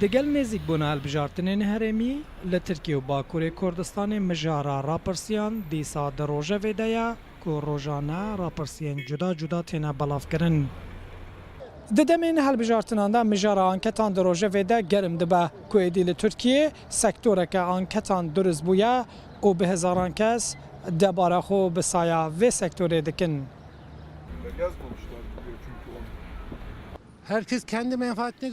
دگل نزیک بونا هلبژارتنین هرمی لترکیه و باکوری کردستان مجارا راپرسیان دیسا در روژه ویدیا که روژانه راپرسیان جدا جدا تینا بلاف کرن. ددمین هلبژارتنان دا مجارا آنکتان در روژه ویده گرم دبه که ایدیل ترکیه سکتوره که آنکتان درز بویا و به هزاران کس دباره خو بسایا و سکتوره دکن.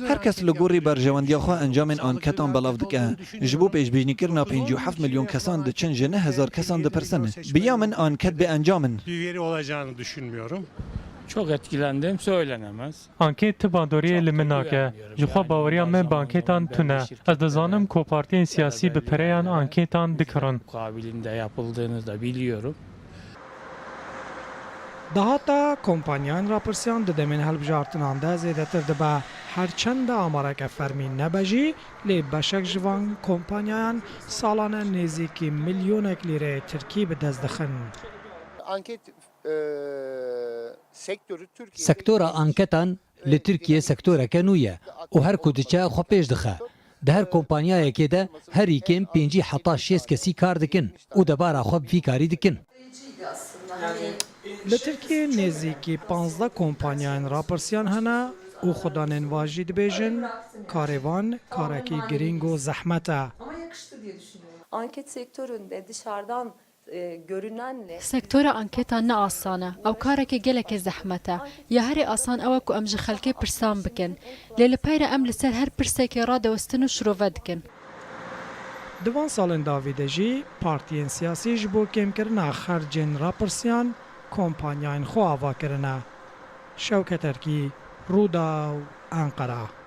هرکس لگوری برجواندی خواه انجام آنکتان بلاف دکه جبو پیش بیجنی کرنا 57 میلیون کسان ده چنج 9000 کسان ده پرسنه بیامن آنکت به انجامن. Çok etkilendim söylenemez. Anket bandoriye liminake. Jixwa baweriya me banketan tune. Az dizanım ko partiyên siyasî bi pereyan anketan dikirin. Mukabilinde yapıldığını da biliyorum. Dahata kompanyan raporsiyan dedemin helbjartinan da zêdetir dibe herçend amareke fermî nebejî lê beşek ji van kompanyayan salane nêzîkî milyonek lîreyê Tirkî bi dest dixin. سکتور آنکتان لترکیه سکتور کنویه و هر کودچه خو پیش دخه ده هر کمپانیای که ده هر یکم 5 حتی 6 کسی کار دکن و دبارا خو فی کاری دکن. لترکیه نزیکی 15 kompanyayan raporsiyan hene û xudanên wajî dibêjin karêvan karekî giring û zehmet e. Anket sektöründe dışarıdan görünenle سکتۆرە ئەنکێتان نەئاسانە ئەو کارێکی gelekê zehmete یا هەرێ ئاسان ئەوە ku em ji xelkê pirsan bikin lê li peyre em li ser her pirsekê radewestin û şirove dikin. Di van salên davî de jî partiyên siyasî ji bo kêmkirina xercên rapirsiyan kompanyayên xwe ava kirine. Şewket Erkî, Rûda û Enqera.